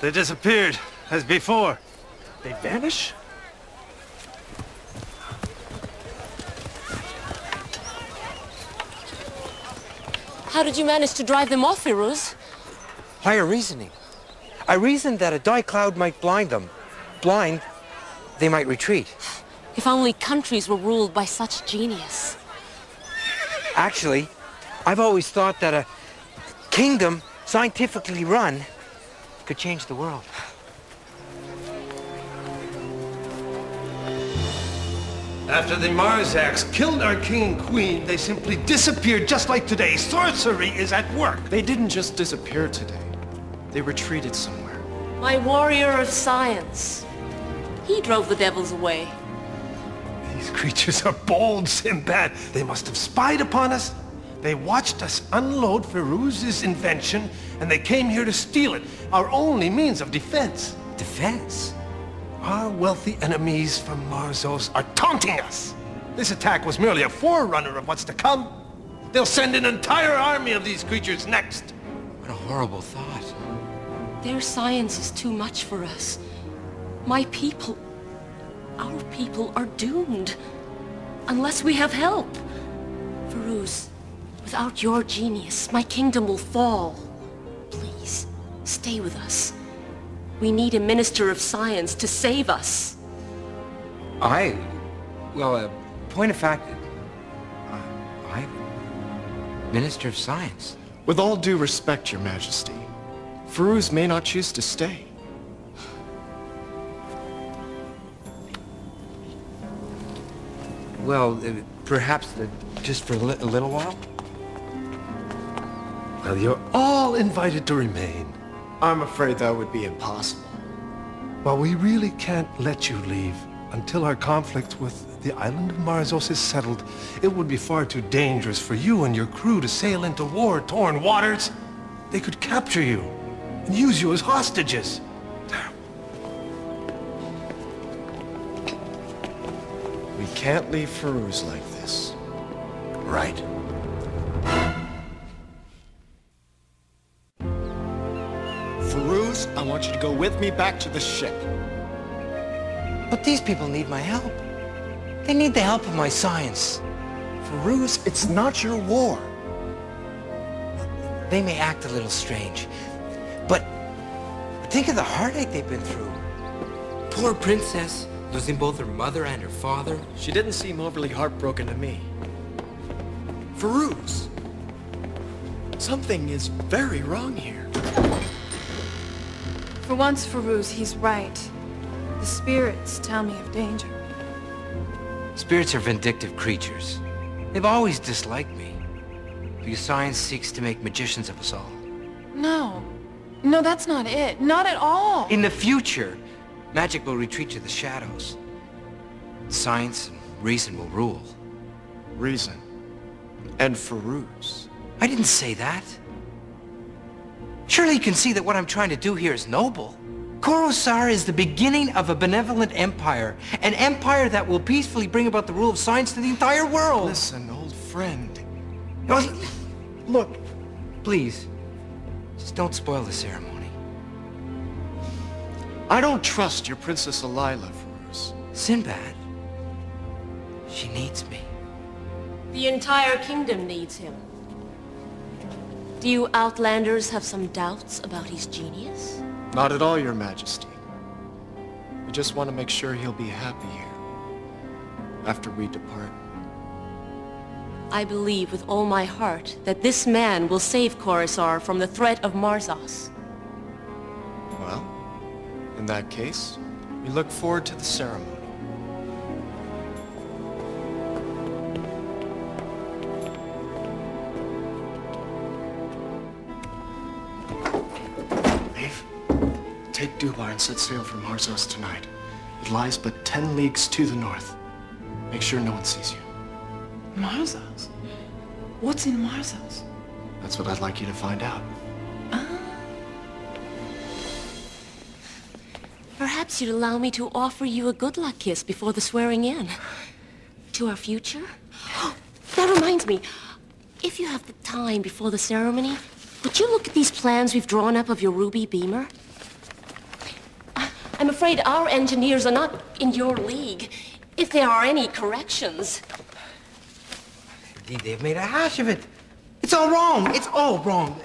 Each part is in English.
They disappeared, as before. They vanish? How did you manage to drive them off, Firouz? Higher reasoning. I reasoned that a dye cloud might blind them. Blind, they might retreat. If only countries were ruled by such genius. Actually, I've always thought that a kingdom, scientifically run, could change the world. After the Marzaks killed our king and queen, they simply disappeared just like today. Sorcery is at work. They didn't just disappear today. They retreated somewhere. My warrior of science. He drove the devils away. These creatures are bold, Sinbad. They must have spied upon us. They watched us unload Firouz's invention, and they came here to steal it, our only means of defense. Defense? Our wealthy enemies from Marzos are taunting us. This attack was merely a forerunner of what's to come. They'll send an entire army of these creatures next. What a horrible thought. Their science is too much for us. My people, our people are doomed. Unless we have help. Firouz, without your genius, my kingdom will fall. Please, stay with us. We need a minister of science to save us. Point of fact, I'm Minister of Science. With all due respect, Your Majesty, Firouz may not choose to stay. Well, perhaps just for a little while? Well, you're all invited to remain. I'm afraid that would be impossible. Well, we really can't let you leave until our conflict with the island of Marzos is settled. It would be far too dangerous for you and your crew to sail into war-torn waters. They could capture you and use you as hostages. We can't leave Firouz like this. Right. Firouz, I want you to go with me back to the ship. But these people need my help. They need the help of my science. Firouz, it's not your war. They may act a little strange, but think of the heartache they've been through. Poor princess, losing both her mother and her father. She didn't seem overly heartbroken to me. Firouz, something is very wrong here. For once, Firouz, he's right. The spirits tell me of danger. Spirits are vindictive creatures. They've always disliked me, because science seeks to make magicians of us all. No. No, that's not it. Not at all. In the future, magic will retreat to the shadows. Science and reason will rule. Reason. And Firouz. I didn't say that. Surely you can see that what I'm trying to do here is noble. Coruscant is the beginning of a benevolent empire. An empire that will peacefully bring about the rule of science to the entire world. Listen, old friend. Look, please, just don't spoil the ceremony. I don't trust your Princess Alila, Firouz. Sinbad, she needs me. The entire kingdom needs him. Do you Outlanders have some doubts about his genius? Not at all, Your Majesty. We just want to make sure he'll be happy here after we depart. I believe with all my heart that this man will save Coruscant from the threat of Marzos. Well, in that case, we look forward to the ceremony. Take Dubar and set sail for Marzos tonight. It lies but 10 leagues to the north. Make sure no one sees you. Marzos? What's in Marzos? That's what I'd like you to find out. Perhaps you'd allow me to offer you a good luck kiss before the swearing in. To our future? That reminds me, if you have the time before the ceremony, would you look at these plans we've drawn up of your ruby beamer? I'm afraid our engineers are not in your league, if there are any corrections. Indeed, they've made a hash of it. It's all wrong. It's all wrong.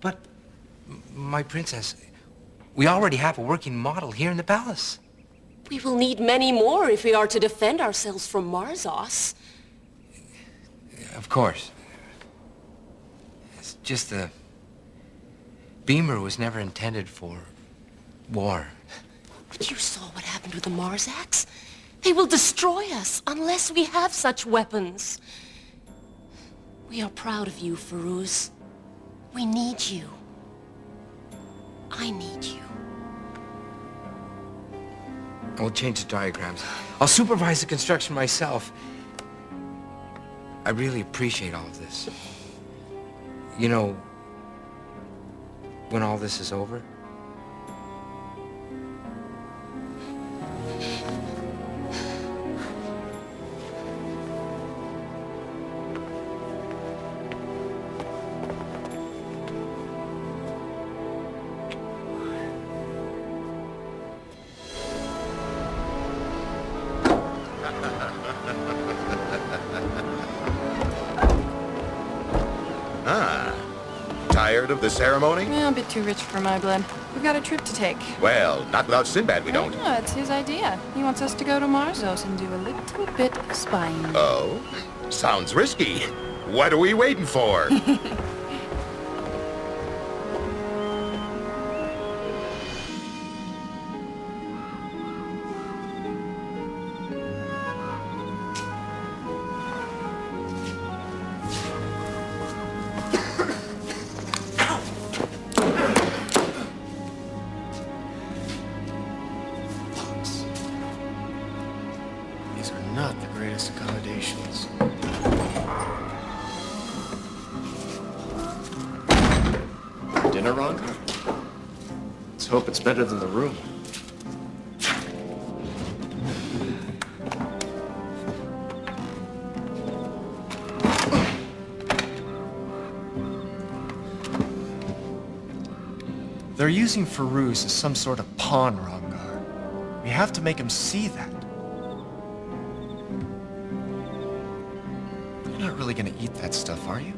But, my princess, we already have a working model here in the palace. We will need many more if we are to defend ourselves from Marzos. Of course. It's just the beamer was never intended for war. But you saw what happened with the Marzaks. They will destroy us unless we have such weapons. We are proud of you, Firouz. We need you. I need you. I'll change the diagrams. I'll supervise the construction myself. I really appreciate all of this. You know, when all this is over, Tired of the ceremony? Well, a bit too rich for my blood. We've got a trip to take. Well, not without Sinbad we don't. Oh, it's his idea. He wants us to go to Marzos and do a little bit of spying. Oh? Sounds risky. What are we waiting for? These are not the greatest accommodations. Dinner, Ronda? Let's hope it's better than the room. They're using Firouz as some sort of pawn, Rangar. We have to make him see that. You're not really gonna eat that stuff, are you?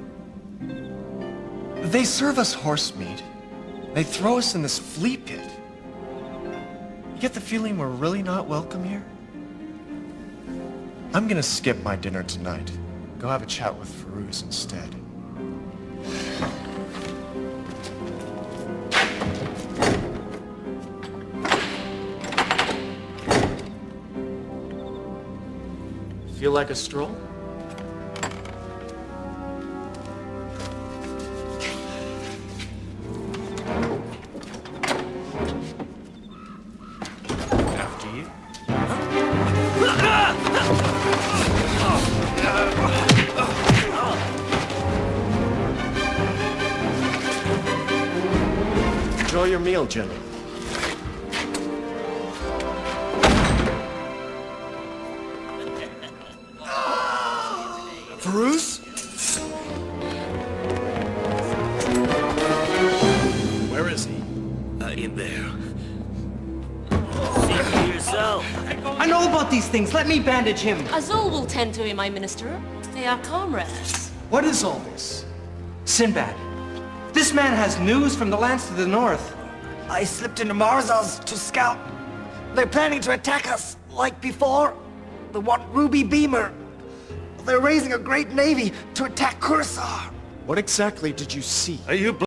They serve us horse meat. They throw us in this flea pit. You get the feeling we're really not welcome here? I'm gonna skip my dinner tonight. Go have a chat with Firouz instead. Feel like a stroll? After you. Enjoy your meal, General. Firouz? Where is he? In there. See for yourself. I know about these things. Let me bandage him. Azul will tend to him, my minister. They are comrades. What is all this? Sinbad, this man has news from the lands to the north. I slipped into Marzos to scout. They're planning to attack us, like before. They want Ruby Beamer. They're raising a great navy to attack Curacao. What exactly did you see? Are you